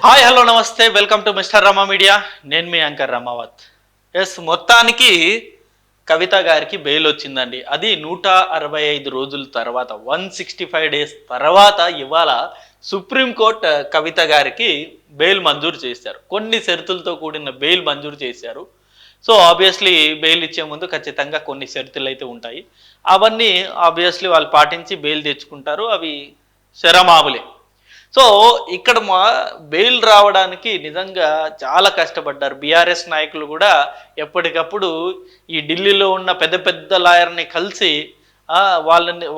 Hi hello నమస్తే welcome to mister Rama media. నేను మీ anchor Ramavath. మొత్తానికి కవిత గారికి బెయిల్ వచ్చిందండి. అది 165 రోజుల తర్వాత 165 డేస్ తర్వాత ఇవాళ సుప్రీంకోర్టు కవిత గారికి బెయిల్ మంజూరు చేశారు. కొన్ని షరతులతో కూడిన బెయిల్ మంజూరు చేశారు. సో ఆబ్వియస్లీ బెయిల్ ఇచ్చే ముందు ఖచ్చితంగా కొన్ని షరతులు అయితే ఉంటాయి. అవన్నీ ఆబ్వియస్లీ వాళ్ళు పాటించి బెయిల్ తెచ్చుకుంటారు. అవి శరమాములే. సో ఇక్కడ మా బెయిల్ రావడానికి నిజంగా చాలా కష్టపడ్డారు. బీఆర్ఎస్ నాయకులు కూడా ఎప్పటికప్పుడు ఈ ఢిల్లీలో ఉన్న పెద్ద పెద్ద లాయర్ని కలిసి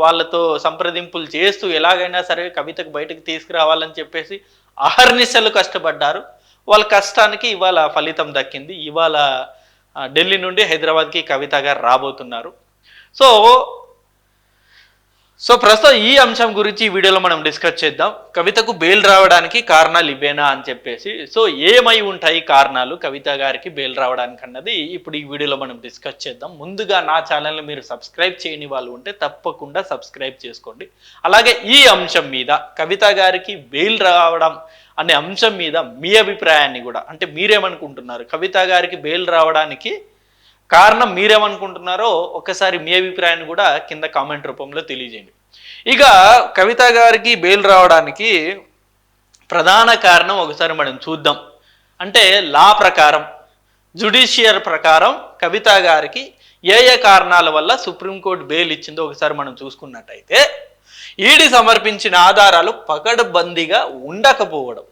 వాళ్ళతో సంప్రదింపులు చేస్తూ ఎలాగైనా సరే కవితకు బయటకు తీసుకురావాలని చెప్పేసి అహర్నిశలు కష్టపడ్డారు. వాళ్ళ కష్టానికి ఇవాళ ఫలితం దక్కింది. ఇవాళ ఢిల్లీ నుండి హైదరాబాద్కి కవిత గారు రాబోతున్నారు. సో ప్రస్తుతం ఈ అంశం గురించి ఈ వీడియోలో మనం డిస్కస్ చేద్దాం. కవితకు బెయిల్ రావడానికి కారణాలు ఇవేనా అని చెప్పేసి, సో ఏమై ఉంటాయి కారణాలు కవిత గారికి బెయిల్ రావడానికి అన్నది ఇప్పుడు ఈ వీడియోలో మనం డిస్కస్ చేద్దాం. ముందుగా నా ఛానల్ని మీరు సబ్స్క్రైబ్ చేయని వాళ్ళు ఉంటే తప్పకుండా సబ్స్క్రైబ్ చేసుకోండి. అలాగే ఈ అంశం మీద కవిత గారికి బెయిల్ రావడం అనే అంశం మీద మీ అభిప్రాయాన్ని కూడా, అంటే మీరేమనుకుంటున్నారు, కవిత గారికి బెయిల్ రావడానికి కారణం మీరేమనుకుంటున్నారో ఒకసారి మీ అభిప్రాయాన్ని కూడా కింద కామెంట్ రూపంలో తెలియజేయండి. ఇక కవిత గారికి బెయిల్ రావడానికి ప్రధాన కారణం ఒకసారి మనం చూద్దాం. అంటే లా ప్రకారం, జ్యుడిషియర్ ప్రకారం కవిత గారికి ఏ కారణాల వల్ల సుప్రీంకోర్టు బెయిల్ ఇచ్చిందో ఒకసారి మనం చూసుకున్నట్టయితే, ఈడీ సమర్పించిన ఆధారాలు పకడ్బందీగా ఉండకపోవడం.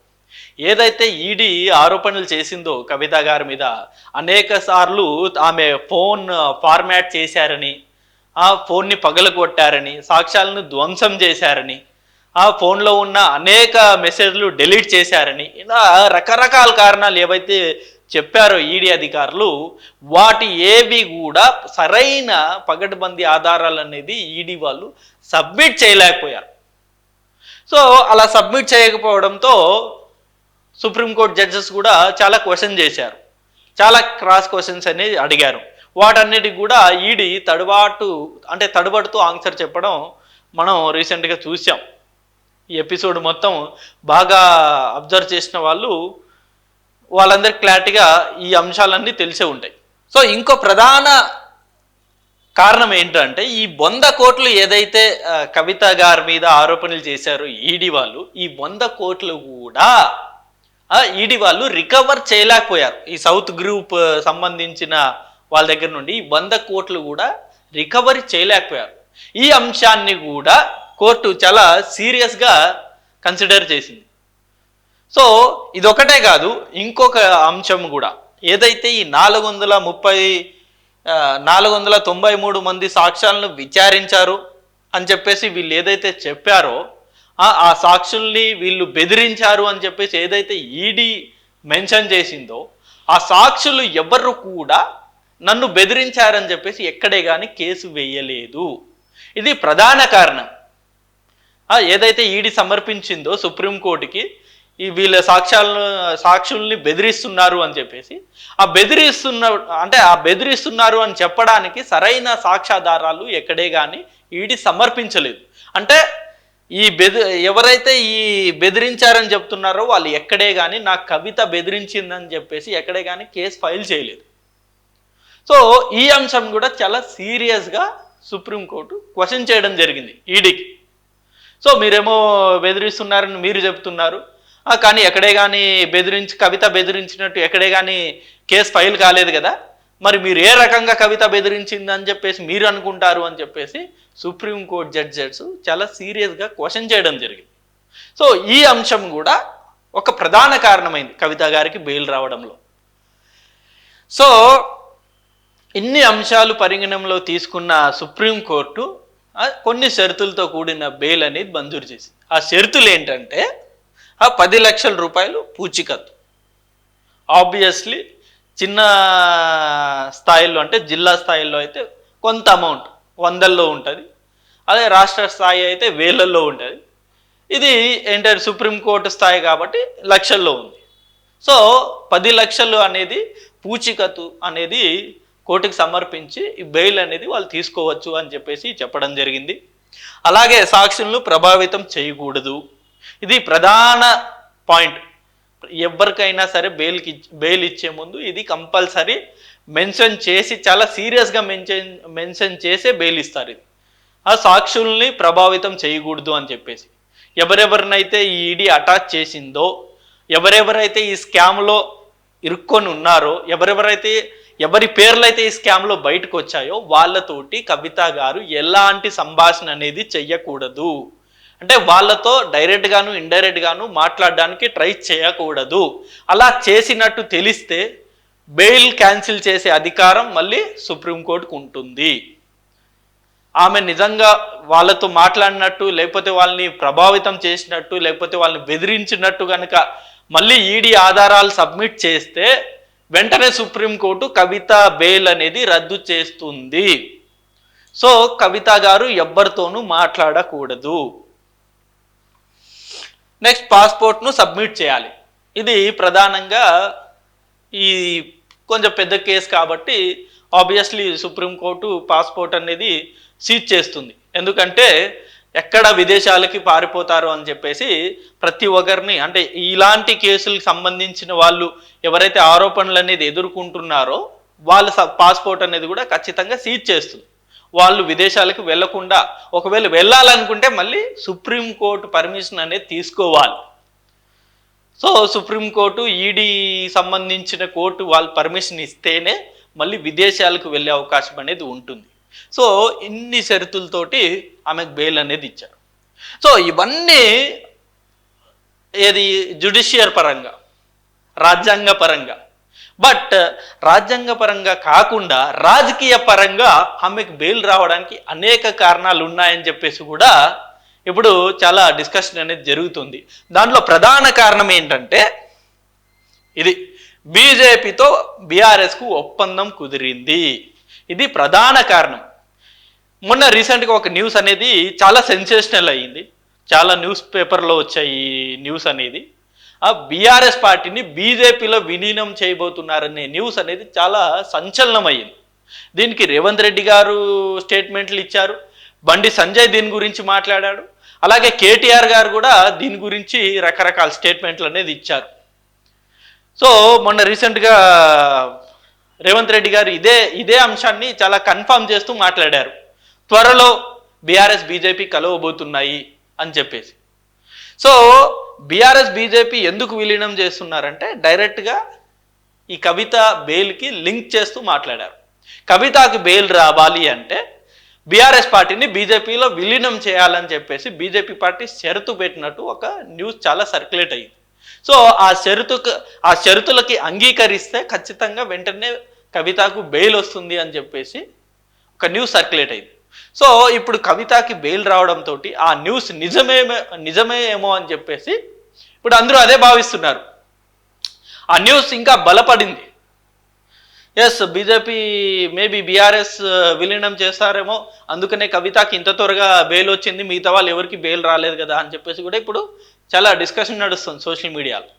ఏదైతే ఈడీ ఆరోపణలు చేసిందో కవిత గారి మీద, అనేక సార్లు ఆమె ఫోన్ ఫార్మాట్ చేశారని, ఆ ఫోన్ని పగలగొట్టారని, సాక్ష్యాలను ధ్వంసం చేశారని, ఆ ఫోన్లో ఉన్న అనేక మెసేజ్లు డిలీట్ చేశారని, ఇలా రకరకాల కారణాలు ఏవైతే చెప్పారో ఈడీ అధికారులు, వాటి ఏవి కూడా సరైన పగడ్బందీ ఆధారాలు అనేది ఈడీ వాళ్ళు సబ్మిట్ చేయలేకపోయారు. సో అలా సబ్మిట్ చేయకపోవడంతో సుప్రీంకోర్టు జడ్జెస్ కూడా చాలా క్వశ్చన్ చేశారు, చాలా క్రాస్ క్వశ్చన్స్ అనేది అడిగారు. వాటన్నిటికి కూడా ఈడీ తడబడుతూ ఆన్సర్ చెప్పడం మనం రీసెంట్గా చూసాం. ఈ ఎపిసోడ్ మొత్తం బాగా అబ్జర్వ్ చేసిన వాళ్ళందరికీ క్లారిటీగా ఈ అంశాలన్నీ తెలిసే ఉంటాయి. సో ఇంకో ప్రధాన కారణం ఏంటంటే, ఈ 100 కోట్లు ఏదైతే కవిత గారి మీద ఆరోపణలు చేశారో ఈడీ వాళ్ళు, ఈ 100 కోట్లు కూడా ఈడీ వాళ్ళు రికవర్ చేయలేకపోయారు. ఈ సౌత్ గ్రూప్ సంబంధించిన వాళ్ళ దగ్గర నుండి 100 కోట్లు కూడా రికవరీ చేయలేకపోయారు. ఈ అంశాన్ని కూడా కోర్టు చాలా సీరియస్గా కన్సిడర్ చేసింది. సో ఇదొకటే కాదు, ఇంకొక అంశం కూడా, ఏదైతే ఈ 493 మంది సాక్ష్యాలను విచారించారు అని చెప్పేసి వీళ్ళు ఏదైతే చెప్పారో, ఆ సాక్షుల్ని వీళ్ళు బెదిరించారు అని చెప్పేసి ఏదైతే ఈడీ మెన్షన్ చేసిందో, ఆ సాక్షులు ఎవరు కూడా నన్ను బెదిరించారని చెప్పేసి ఎక్కడే కానీ కేసు వేయలేదు. ఇది ప్రధాన కారణం. ఏదైతే ఈడీ సమర్పించిందో సుప్రీంకోర్టుకి, ఈ వీళ్ళ సాక్షుల్ని బెదిరిస్తున్నారు అని చెప్పేసి, ఆ బెదిరిస్తున్నారు అని చెప్పడానికి సరైన సాక్ష్యాధారాలు ఎక్కడే కానీ ఈడీ సమర్పించలేదు. అంటే ఎవరైతే ఈ బెదిరించారని చెప్తున్నారో వాళ్ళు ఎక్కడే కానీ నా కవిత బెదిరించిందని చెప్పేసి ఎక్కడే కానీ కేసు ఫైల్ చేయలేదు. సో ఈ అంశం కూడా చాలా సీరియస్గా సుప్రీంకోర్టు క్వశ్చన్ చేయడం జరిగింది ఈడీకి. సో మీరేమో బెదిరిస్తున్నారని మీరు చెప్తున్నారు, కానీ ఎక్కడే కానీ కవిత బెదిరించినట్టు ఎక్కడే కానీ కేసు ఫైల్ కాలేదు కదా, మరి మీరు ఏ రకంగా కవిత బెదిరించిందని చెప్పేసి మీరు అనుకుంటారు అని చెప్పేసి సుప్రీంకోర్టు జడ్జెస్ చాలా సీరియస్గా క్వశ్చన్ చేయడం జరిగింది. సో ఈ అంశం కూడా ఒక ప్రధాన కారణమైంది కవిత గారికి బెయిల్ రావడంలో. సో ఇన్ని అంశాలు పరిగణనలో తీసుకున్న సుప్రీంకోర్టు కొన్ని షరతులతో కూడిన బెయిల్ అనేది మంజూరు చేసింది. ఆ షరతులు ఏంటంటే, 10 లక్షల రూపాయలు పూచీకత్తు. ఆబ్వియస్లీ చిన్న స్థాయిలో అంటే జిల్లా స్థాయిలో అయితే కొంత అమౌంట్ వందల్లో ఉంటుంది, అదే రాష్ట్ర స్థాయి అయితే వేలల్లో ఉంటుంది. ఇది ఏంటంటే సుప్రీంకోర్టు స్థాయి కాబట్టి లక్షల్లో ఉంది. సో 10 లక్షలు అనేది పూచీకత్తు అనేది కోర్టుకి సమర్పించి ఈ బెయిల్ అనేది వాళ్ళు తీసుకోవచ్చు అని చెప్పేసి చెప్పడం జరిగింది. అలాగే సాక్షులను ప్రభావితం చేయకూడదు, ఇది ప్రధాన పాయింట్. ఎవరికైనా సరే బెయిల్ ఇచ్చే ముందు ఇది కంపల్సరీ మెన్షన్ చేసి, చాలా సీరియస్గా మెన్షన్ చేసే బెయిల్ ఇస్తారు. ఇది ఆ సాక్షుల్ని ప్రభావితం చేయకూడదు అని చెప్పేసి, ఎవరెవరినైతే ఈ ఈడీ అటాచ్ చేసిందో, ఎవరెవరైతే ఈ స్కామ్లో ఇరుక్కొని ఉన్నారో, ఎవరి పేర్లైతే ఈ స్కామ్లో బయటకు వచ్చాయో వాళ్ళతోటి కవిత గారు ఎలాంటి సంభాషణ అనేది చెయ్యకూడదు. అంటే వాళ్ళతో డైరెక్ట్ గాను ఇండైరెక్ట్ గాను మాట్లాడడానికి ట్రై చేయకూడదు. అలా చేసినట్టు తెలిస్తే బెయిల్ క్యాన్సిల్ చేసే అధికారం మళ్ళీ సుప్రీంకోర్టుకు ఉంటుంది. ఆమె నిజంగా వాళ్ళతో మాట్లాడినట్టు, లేకపోతే వాళ్ళని ప్రభావితం చేసినట్టు, లేకపోతే వాళ్ళని బెదిరించినట్టు కనుక మళ్ళీ ఈడీ ఆధారాలు సబ్మిట్ చేస్తే వెంటనే సుప్రీంకోర్టు కవిత బెయిల్ అనేది రద్దు చేస్తుంది. సో కవిత గారు ఎవ్వరితోనూ మాట్లాడకూడదు. నెక్స్ట్, పాస్పోర్ట్ను సబ్మిట్ చేయాలి. ఇది ప్రధానంగా ఈ కొంచెం పెద్ద కేసు కాబట్టి ఆబ్వియస్లీ సుప్రీంకోర్టు పాస్పోర్ట్ అనేది సీజ్ చేస్తుంది. ఎందుకంటే ఎక్కడ విదేశాలకి పారిపోతారో అని చెప్పేసి ప్రతి ఒక్కరిని, అంటే ఇలాంటి కేసులకు సంబంధించిన వాళ్ళు ఎవరైతే ఆరోపణలు అనేది ఎదుర్కొంటున్నారో వాళ్ళ పాస్పోర్ట్ అనేది కూడా ఖచ్చితంగా సీజ్ చేస్తుంది. వాళ్ళు విదేశాలకు వెళ్లకుండా, ఒకవేళ వెళ్ళాలనుకుంటే మళ్ళీ సుప్రీంకోర్టు పర్మిషన్ అనేది తీసుకోవాలి. సో సుప్రీంకోర్టు ఈడీ సంబంధించిన కోర్టు వాళ్ళు పర్మిషన్ ఇస్తేనే మళ్ళీ విదేశాలకు వెళ్ళే అవకాశం అనేది ఉంటుంది. సో ఇన్ని షరతులతోటి ఆమెకు బెయిల్ అనేది ఇచ్చారు. సో ఇవన్నీ ఏది జ్యుడిషియర్ పరంగా, రాజ్యాంగ పరంగా. బట్ రాజ్యాంగ పరంగా కాకుండా రాజకీయ పరంగా ఆమెకు బెయిల్ రావడానికి అనేక కారణాలు ఉన్నాయని చెప్పేసి కూడా ఇప్పుడు చాలా డిస్కషన్ అనేది జరుగుతుంది. దాంట్లో ప్రధాన కారణం ఏంటంటే ఇది బీజేపీతో బీఆర్ఎస్కు ఒప్పందం కుదిరింది. ఇది ప్రధాన కారణం. మొన్న రీసెంట్గా ఒక న్యూస్ అనేది చాలా సెన్సేషనల్ అయ్యింది, చాలా న్యూస్ పేపర్లో వచ్చాయి ఈ న్యూస్ అనేది. ఆ బీఆర్ఎస్ పార్టీని బీజేపీలో విలీనం చేయబోతున్నారనే న్యూస్ అనేది చాలా సంచలనం అయ్యింది. దీనికి రేవంత్ రెడ్డి గారు స్టేట్మెంట్లు ఇచ్చారు, బండి సంజయ్ దీని గురించి మాట్లాడాడు, అలాగే కేటీఆర్ గారు కూడా దీని గురించి రకరకాల స్టేట్మెంట్లు అనేది ఇచ్చారు. సో మొన్న రీసెంట్గా రేవంత్ రెడ్డి గారు ఇదే అంశాన్ని చాలా కన్ఫర్మ్ చేస్తూ మాట్లాడారు. త్వరలో బీఆర్ఎస్ బీజేపీ కలవబోతున్నాయి అని చెప్పేసి. సో బీఆర్ఎస్ బీజేపీ ఎందుకు విలీనం చేస్తున్నారంటే డైరెక్ట్గా ఈ కవిత బెయిల్కి లింక్ చేస్తూ మాట్లాడారు. కవితకి బెయిల్ రావాలి అంటే బీఆర్ఎస్ పార్టీని బీజేపీలో విలీనం చేయాలని చెప్పేసి బీజేపీ పార్టీ షరతు పెట్టినట్టు ఒక న్యూస్ చాలా సర్క్యులేట్ అయ్యింది. సో ఆ షరతులకి అంగీకరిస్తే ఖచ్చితంగా వెంటనే కవితకు బెయిల్ వస్తుంది అని చెప్పేసి ఒక న్యూస్ సర్క్యులేట్ అయింది. సో ఇప్పుడు కవితకి బెయిల్ రావడంతో ఆ న్యూస్ నిజమే ఏమో అని చెప్పేసి ఇప్పుడు అందరూ అదే భావిస్తున్నారు. ఆ న్యూస్ ఇంకా బలపడింది. ఎస్, బీజేపీ మేబీ బీఆర్ఎస్ విలీనం చేస్తారేమో, అందుకనే కవితకి ఇంత త్వరగా బెయిల్ వచ్చింది, మిగతా వాళ్ళు ఎవరికి బెయిల్ రాలేదు కదా అని చెప్పేసి కూడా ఇప్పుడు చాలా డిస్కషన్ నడుస్తుంది సోషల్ మీడియాలో.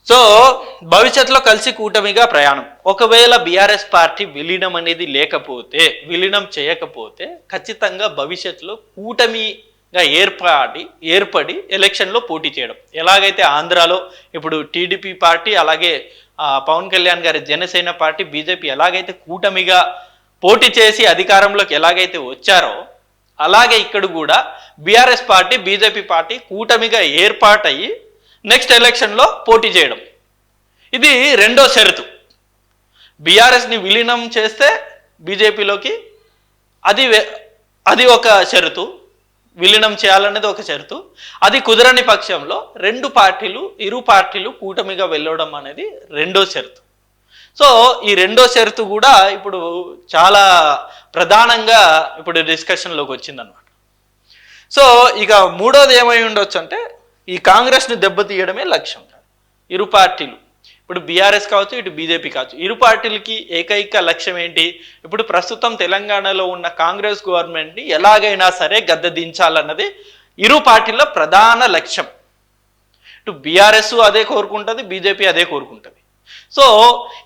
సో భవిష్యత్తులో కలిసి కూటమిగా ప్రయాణం. ఒకవేళ బీఆర్ఎస్ పార్టీ విలీనం అనేది విలీనం చేయకపోతే ఖచ్చితంగా భవిష్యత్తులో కూటమిగా ఏర్పడి ఎలక్షన్లో పోటీ చేయడం. ఎలాగైతే ఆంధ్రాలో ఇప్పుడు టీడీపీ పార్టీ, అలాగే పవన్ కళ్యాణ్ గారి జనసేన పార్టీ, బీజేపీ ఎలాగైతే కూటమిగా పోటీ చేసి అధికారంలోకి ఎలాగైతే వచ్చారో అలాగే ఇక్కడ కూడా బీఆర్ఎస్ పార్టీ బీజేపీ పార్టీ కూటమిగా ఏర్పాటయ్యి నెక్స్ట్ ఎలక్షన్లో పోటీ చేయడం. ఇది రెండో షరతు. బీఆర్ఎస్ని విలీనం చేస్తే బీజేపీలోకి అది ఒక షరతు, విలీనం చేయాలనేది ఒక షరతు. అది కుదరని పక్షంలో ఇరు పార్టీలు కూటమిగా వెళ్ళడం అనేది రెండో షరతు. సో ఈ రెండో షరతు కూడా ఇప్పుడు చాలా ప్రధానంగా ఇప్పుడు డిస్కషన్లోకి వచ్చిందనమాట. సో ఇక మూడోది ఏమై ఉండొచ్చు అంటే ఈ కాంగ్రెస్ని దెబ్బతీయడమే లక్ష్యం. ఇరు పార్టీలు, ఇప్పుడు బీఆర్ఎస్ కావచ్చు, ఇటు బీజేపీ కావచ్చు, ఇరు పార్టీలకి ఏకైక లక్ష్యం ఏంటి? ఇప్పుడు ప్రస్తుతం తెలంగాణలో ఉన్న కాంగ్రెస్ గవర్నమెంట్ని ఎలాగైనా సరే గద్దె దించాలన్నది ఇరు పార్టీల ప్రధాన లక్ష్యం. ఇటు బీఆర్ఎస్ అదే కోరుకుంటుంది, బీజేపీ అదే కోరుకుంటుంది. సో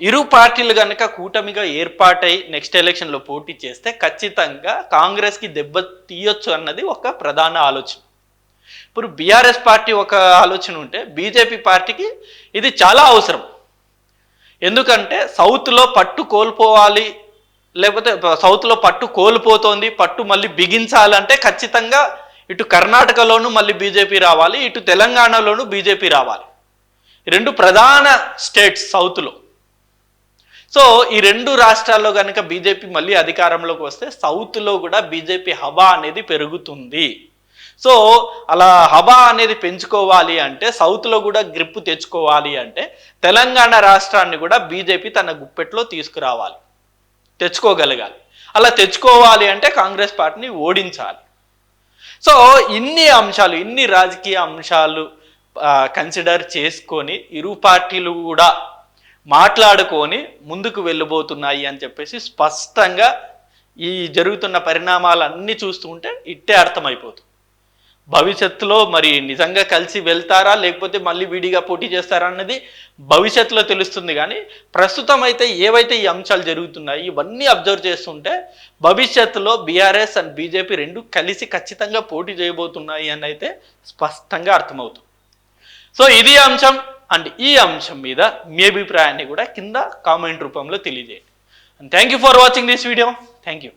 ఇరు పార్టీలు కనుక కూటమిగా ఏర్పాటై నెక్స్ట్ ఎలక్షన్లో పోటీ చేస్తే ఖచ్చితంగా కాంగ్రెస్కి దెబ్బ తీయొచ్చు అన్నది ఒక ప్రధాన ఆలోచన. ఇప్పుడు బీఆర్ఎస్ పార్టీ ఒక ఆలోచన ఉంటే బీజేపీ పార్టీకి ఇది చాలా అవసరం. ఎందుకంటే సౌత్లో పట్టు కోల్పోవాలి, లేకపోతే సౌత్లో పట్టు కోల్పోతోంది, పట్టు మళ్ళీ బిగించాలంటే ఖచ్చితంగా ఇటు కర్ణాటకలోనూ మళ్ళీ బీజేపీ రావాలి, ఇటు తెలంగాణలోనూ బీజేపీ రావాలి. రెండు ప్రధాన స్టేట్స్ సౌత్లో. సో ఈ రెండు రాష్ట్రాల్లో కనుక బీజేపీ మళ్ళీ అధికారంలోకి వస్తే సౌత్లో కూడా బీజేపీ హవా అనేది పెరుగుతుంది. సో అలా హవా అనేది పెంచుకోవాలి అంటే, సౌత్లో కూడా గ్రిప్పు తెచ్చుకోవాలి అంటే తెలంగాణ రాష్ట్రాన్ని కూడా బీజేపీ తన గుప్పెట్లో తీసుకురావాలి, తెచ్చుకోగలగాలి. అలా తెచ్చుకోవాలి అంటే కాంగ్రెస్ పార్టీని ఓడించాలి. సో ఇన్ని అంశాలు, ఇన్ని రాజకీయ అంశాలు కన్సిడర్ చేసుకొని ఇరు పార్టీలు కూడా మాట్లాడుకొని ముందుకు వెళ్ళబోతున్నాయి అని చెప్పేసి స్పష్టంగా ఈ జరుగుతున్న పరిణామాలన్నీ చూస్తుంటే ఇట్టే అర్థమైపోతుంది. భవిష్యత్తులో మరి నిజంగా కలిసి వెళ్తారా లేకపోతే మళ్ళీ విడిగా పోటీ చేస్తారా అన్నది భవిష్యత్తులో తెలుస్తుంది. కానీ ప్రస్తుతం అయితే ఏవైతే ఈ అంశాలు జరుగుతున్నాయి ఇవన్నీ అబ్జర్వ్ చేస్తుంటే భవిష్యత్తులో బీఆర్ఎస్ అండ్ బీజేపీ రెండు కలిసి ఖచ్చితంగా పోటీ చేయబోతున్నాయి అని అయితే స్పష్టంగా అర్థమవుతుంది. సో ఇది అంశం. అండ్ ఈ అంశం మీద మీ అభిప్రాయాన్ని కూడా కింద కామెంట్ రూపంలో తెలియజేయండి. And thank you for watching this video. Thank you.